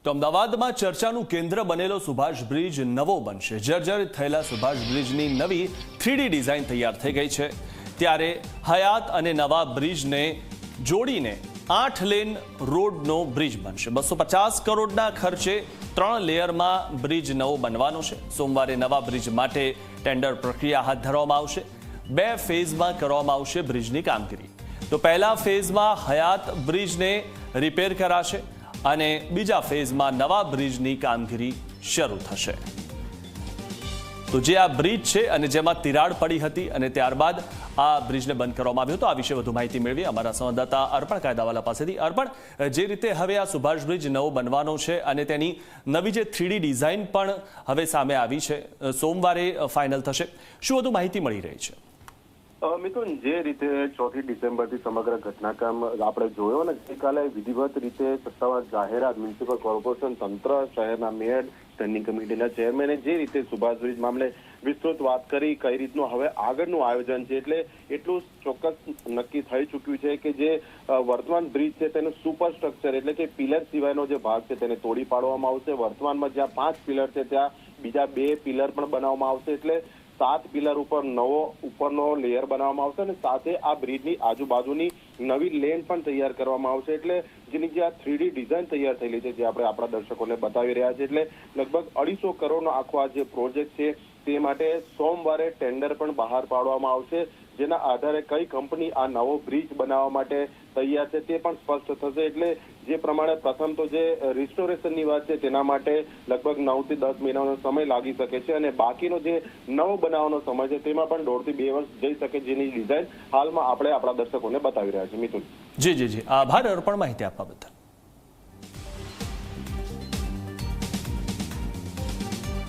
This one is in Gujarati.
તો અમદાવાદમાં ચર્ચાનું કેન્દ્ર બનેલો સુભાષ બ્રિજ નવો બનશે। જર્જરિત થયેલા સુભાષ બ્રિજની નવી 3D ડિઝાઇન તૈયાર થઈ ગઈ છે। ત્યારે હયાત અને નવા બ્રિજને જોડીને 8 લેન રોડનો બ્રિજ બનશે। 250 કરોડના ખર્ચે 3 લેયરમાં બ્રિજ નવો બનવાનો છે। સોમવારે નવા બ્રિજ માટે ટેન્ડર પ્રક્રિયા હાથ ધરવામાં આવશે। 2 ફેઝમાં કરવામાં આવશે બ્રિજની કામગીરી। તો પહેલા ફેઝમાં હયાત બ્રિજને રિપેર કરાશે અને બીજા ફેઝમાં નવા બ્રિજની કામગીરી શરૂ થશે। તો જે આ બ્રિજ છે અને જેમાં તિરાડ પડી હતી અને ત્યારબાદ આ બ્રિજને બંધ કરવામાં આવ્યો હતો। આ વિશે વધુ માહિતી મેળવી અમારા સંવાદદાતા અર્પણ કાયદાવાલા પાસેથી। અર્પણ, જે રીતે હવે આ સુભાષ બ્રિજ નવો બનવાનો છે અને તેની નવી જે 3D ડિઝાઇન પણ હવે સામે આવી છે, સોમવારે ફાઇનલ થશે, શું વધુ માહિતી મળી રહી છે? મિથુન, જે રીતે 4 ડિસેમ્બરથી સમગ્ર ઘટનાક્રમ આપણે જોયો ને, ગઈકાલે વિધિવત રીતે સત્તાવાર જાહેરાત મ્યુનિસિપલ કોર્પોરેશન તંત્ર, શહેરના મેયર, સ્ટેન્ડિંગ કમિટીના ચેરમેને જે રીતે સુભાષ બ્રિજ મામલે વિસ્તૃત વાત કરી, કઈ રીતનું હવે આગળનું આયોજન છે, એટલે એટલું ચોક્કસ નક્કી થઈ ચૂક્યું છે કે જે વર્તમાન બ્રિજ છે તેનું સુપર સ્ટ્રક્ચર એટલે કે પિલર સિવાયનો જે ભાગ છે તેને તોડી પાડવામાં આવશે। વર્તમાનમાં જ્યાં 5 પિલર છે ત્યાં બીજા 2 પિલર પણ બનાવવામાં આવશે, એટલે 7 પિલર ઉપર નવો ઉપરનો લેયર બનાવવામાં આવશે અને સાથે આ બ્રિજની આજુબાજુની નવી લેન પણ તૈયાર કરવામાં આવશે। એટલે જેની જે આ 3D ડિઝાઇન તૈયાર થયેલી છે, જે આપણે આપણા દર્શકોને બતાવી રહ્યા છે, એટલે લગભગ 250 કરોડનો આખો આ જે પ્રોજેક્ટ છે તે માટે સોમવારે ટેન્ડર પણ બહાર પાડવામાં આવશે, જેના આધારે કઈ કંપની આ નવો બ્રિજ બનાવવા માટે તૈયાર છે તે પણ સ્પષ્ટ થશે। એટલે જે પ્રમાણે પ્રથમ તો જે રિસ્ટોરેશનની વાત છે તેના માટે લગભગ 9 થી 10 મહિનાનો સમય લાગી શકે છે અને બાકીનો જે નવો બનાવવાનો સમય છે તેમાં પણ 1.5 થી 2 વર્ષ જઈ શકે, જેની ડિઝાઇન હાલમાં આપણે આપણા દર્શકોને બતાવી રહ્યા છીએ। મિથુન, જી, આભાર અર્પણ માહિતી આપવા બદલ।